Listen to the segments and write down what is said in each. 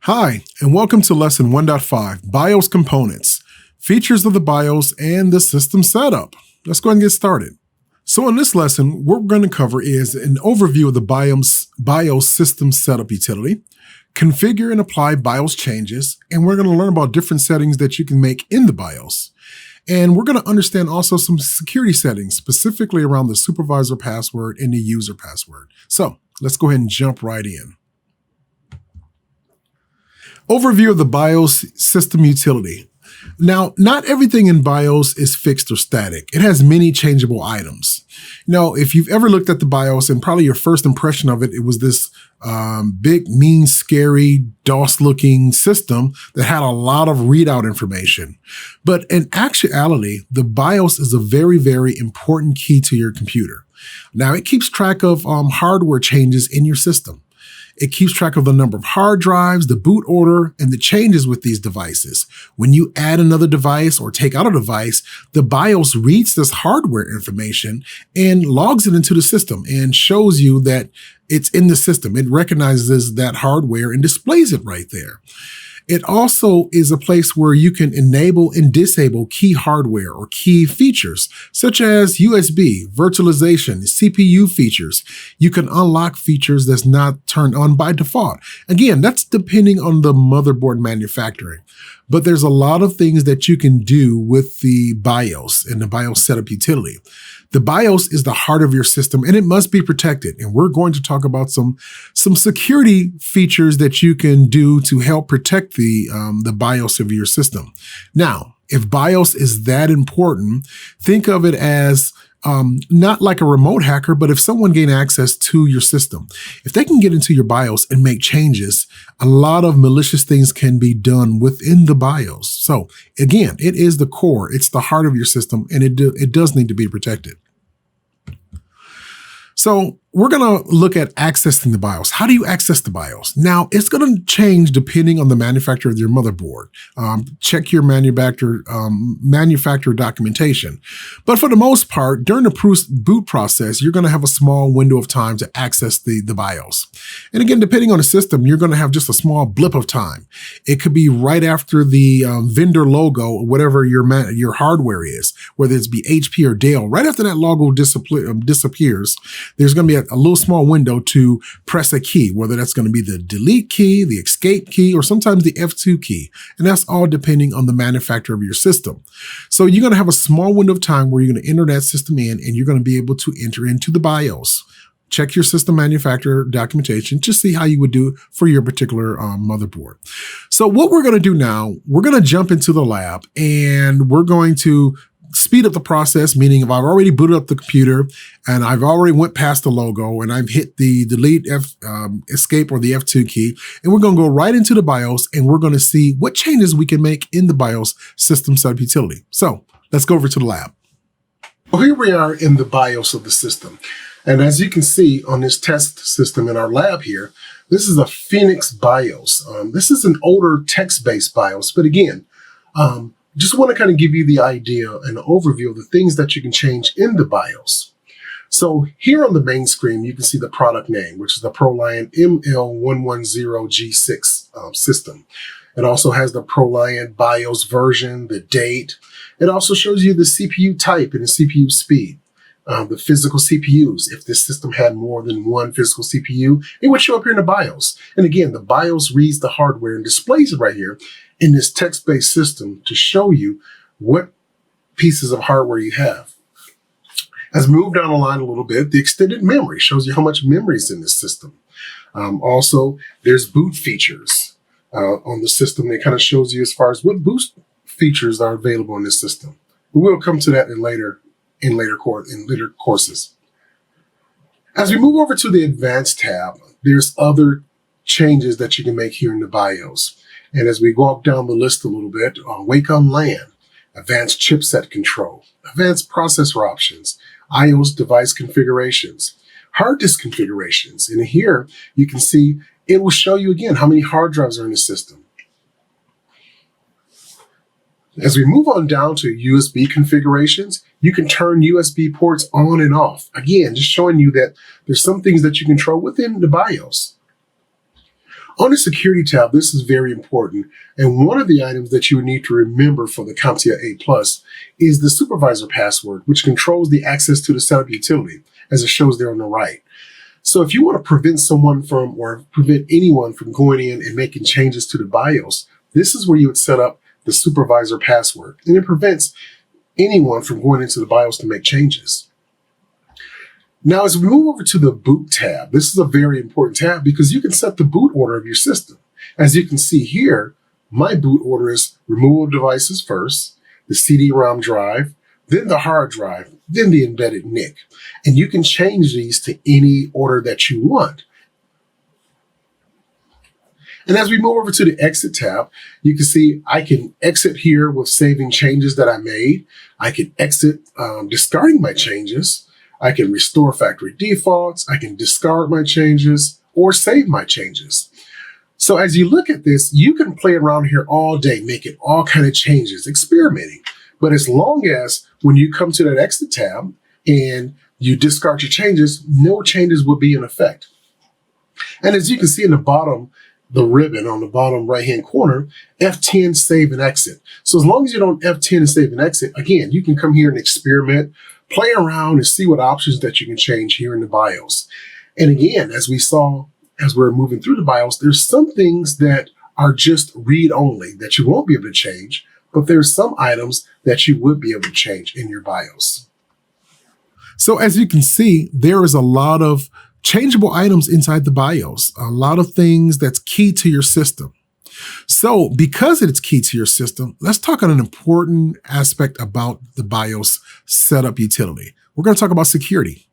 Hi, and welcome to Lesson 1.5, BIOS Components, Features of the BIOS and the System Setup. Let's go ahead and get started. So in this lesson, what we're going to cover is an overview of the BIOS System Setup utility, configure and apply BIOS changes, and we're going to learn about different settings that you can make in the BIOS. And we're going to understand also some security settings, specifically around the supervisor password and the user password. So let's go ahead and jump right in. Overview of the BIOS system utility. Now, not everything in BIOS is fixed or static. It has many changeable items. Now, if you've ever looked at the BIOS and probably your first impression of it, it was this big, mean, scary, DOS-looking system that had a lot of readout information. But in actuality, the BIOS is a very, very important key to your computer. Now, it keeps track of hardware changes in your system. It keeps track of the number of hard drives, the boot order, and the changes with these devices. When you add another device or take out a device, the BIOS reads this hardware information and logs it into the system and shows you that it's in the system. It recognizes that hardware and displays it right there. It also is a place where you can enable and disable key hardware or key features, such as USB, virtualization, CPU features. You can unlock features that's not turned on by default. Again, that's depending on the motherboard manufacturing. But there's a lot of things that you can do with the BIOS and the BIOS setup utility. The BIOS is the heart of your system and it must be protected. And we're going to talk about some security features that you can do to help protect the BIOS of your system. Now, if BIOS is that important, think of it as not like a remote hacker, but if someone gained access to your system, if they can get into your BIOS and make changes, a lot of malicious things can be done within the BIOS. So again, it is the core, it's the heart of your system, and it does need to be protected. So we're going to look at accessing the BIOS. How do you access the BIOS? Now, it's going to change depending on the manufacturer of your motherboard. Check your manufacturer documentation. But for the most part, during the boot process, you're going to have a small window of time to access the BIOS. And again, depending on the system, you're going to have just a small blip of time. It could be right after the vendor logo, or whatever your hardware is, whether it's be HP or Dell. Right after that logo disappears, there's going to be a little small window to press a key, whether that's going to be the delete key, the escape key, or sometimes the F2 key. And that's all depending on the manufacturer of your system. So you're going to have a small window of time where you're going to enter that system in and you're going to be able to enter into the BIOS. Check your system manufacturer documentation to see how you would do for your particular motherboard. So what we're going to do now, we're going to jump into the lab and we're going to speed up the process, meaning if I've already booted up the computer and I've already went past the logo and I've hit the delete escape or the F2 key, and we're going to go right into the BIOS and we're going to see what changes we can make in the BIOS system setup utility. So let's go over to the lab. Well, here we are in the BIOS of the system. And as you can see on this test system in our lab here, this is a Phoenix BIOS. This is an older text-based BIOS, but again, just want to kind of give you the idea and overview of the things that you can change in the BIOS. So here on the main screen, you can see the product name, which is the ProLiant ML110G6 system. It also has the ProLiant BIOS version, the date. It also shows you the CPU type and the CPU speed. The physical CPUs. If this system had more than one physical CPU, it would show up here in the BIOS. And again, the BIOS reads the hardware and displays it right here in this text-based system to show you what pieces of hardware you have. As we move down the line a little bit, the extended memory shows you how much memory is in this system. Also, there's boot features on the system that kind of shows you as far as what boot features are available in this system. But we'll come to that in later courses. As we move over to the Advanced tab, there's other changes that you can make here in the BIOS. And as we walk down the list a little bit, Wake on LAN, Advanced Chipset Control, Advanced Processor Options, iOS Device Configurations, Hard Disk Configurations. And here you can see it will show you again how many hard drives are in the system. As we move on down to USB configurations, you can turn USB ports on and off. Again, just showing you that there's some things that you control within the BIOS. On the security tab, this is very important. And one of the items that you would need to remember for the CompTIA A+ is the supervisor password, which controls the access to the setup utility, as it shows there on the right. So if you want to prevent someone from, or prevent anyone from going in and making changes to the BIOS, this is where you would set up the supervisor password. And it prevents anyone from going into the BIOS to make changes. Now, as we move over to the boot tab, this is a very important tab because you can set the boot order of your system. As you can see here, my boot order is removal of devices first, the CD-ROM drive, then the hard drive, then the embedded NIC. And you can change these to any order that you want. And as we move over to the exit tab, you can see I can exit here with saving changes that I made. I can exit discarding my changes. I can restore factory defaults, I can discard my changes, or save my changes. So as you look at this, you can play around here all day, making all kinds of changes, experimenting. But as long as when you come to that exit tab and you discard your changes, no changes will be in effect. And as you can see in the bottom, the ribbon on the bottom right-hand corner, F10 save and exit. So as long as you don't F10 and save and exit, again, you can come here and experiment, play around and see what options that you can change here in the BIOS. And again, as we saw, as we're moving through the BIOS, there's some things that are just read-only that you won't be able to change, but there's some items that you would be able to change in your BIOS. So as you can see, there is a lot of changeable items inside the BIOS, a lot of things that's key to your system. So because it's key to your system, let's talk on an important aspect about the BIOS setup utility. We're going to talk about security.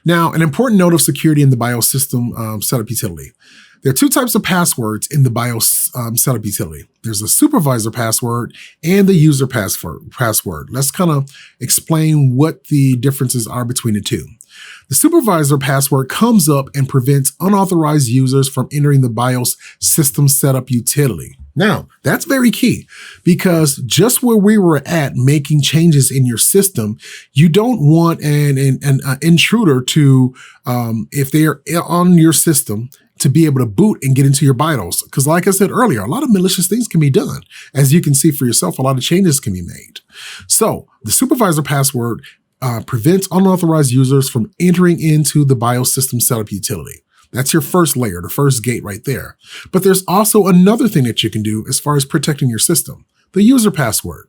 Now, an important note of security in the BIOS system setup utility. There are two types of passwords in the BIOS setup utility. There's a supervisor password and the user password. Let's kind of explain what the differences are between the two. The supervisor password comes up and prevents unauthorized users from entering the BIOS system setup utility. Now, that's very key because just where we were at making changes in your system, you don't want an intruder to, if they're on your system, to be able to boot and get into your BIOS. Because like I said earlier, a lot of malicious things can be done. As you can see for yourself, a lot of changes can be made. So the supervisor password prevents unauthorized users from entering into the BIOS system setup utility. That's your first layer, the first gate right there. But there's also another thing that you can do as far as protecting your system, the user password.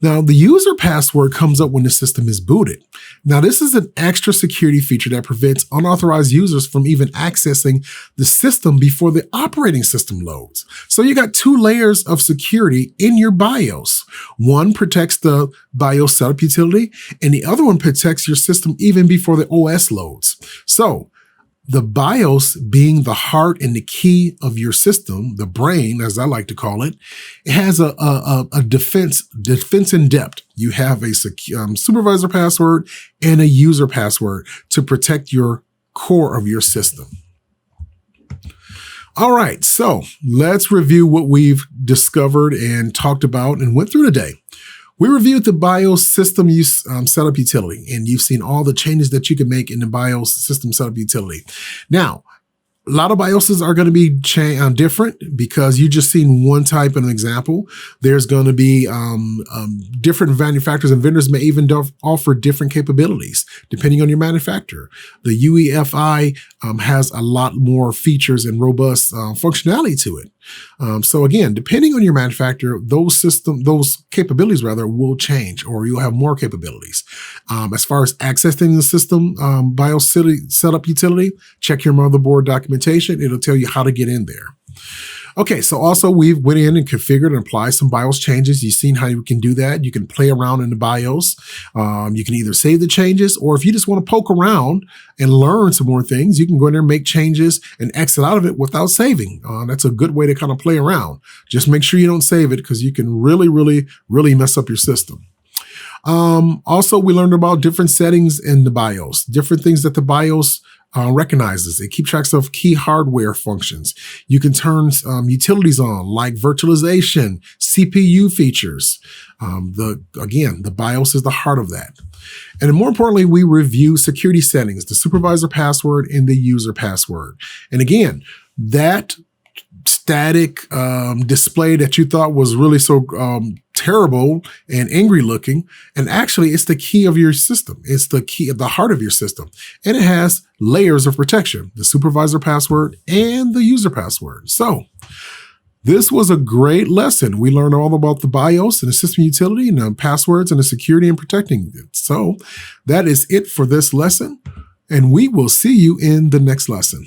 Now, the user password comes up when the system is booted. Now, this is an extra security feature that prevents unauthorized users from even accessing the system before the operating system loads. So you got two layers of security in your BIOS. One protects the BIOS setup utility, and the other one protects your system even before the OS loads. So the BIOS being the heart and the key of your system, the brain, as I like to call it, it has a defense in depth. You have a supervisor password and a user password to protect your core of your system. All right, so let's review what we've discovered and talked about and went through today. We reviewed the BIOS system use setup utility, and you've seen all the changes that you can make in the BIOS system setup utility. Now, a lot of BIOSes are going to be different because you just seen one type of an example. There's going to be different manufacturers and vendors may even offer different capabilities depending on your manufacturer. The UEFI has a lot more features and robust functionality to it. So again, depending on your manufacturer, those capabilities will change, or you'll have more capabilities. As far as accessing the system BIOS setup utility, check your motherboard documentation. It'll tell you how to get in there. Okay, so also we went in and configured and applied some BIOS changes. You've seen how you can do that. You can play around in the BIOS. You can either save the changes, or if you just want to poke around and learn some more things, you can go in there and make changes and exit out of it without saving. That's a good way to kind of play around. Just make sure you don't save it because you can really mess up your system. Also, we learned about different settings in the BIOS, different things that the BIOS recognizes. It keeps track of key hardware functions. You can turn utilities on, like virtualization, CPU features. The BIOS is the heart of that. And more importantly, we review security settings, the supervisor password and the user password. And again, that static display that you thought was really so terrible and angry looking. And actually, it's the key of your system. It's the key at the heart of your system. And it has layers of protection, the supervisor password and the user password. So this was a great lesson. We learned all about the BIOS and the system utility and the passwords and the security and protecting it. So that is it for this lesson. And we will see you in the next lesson.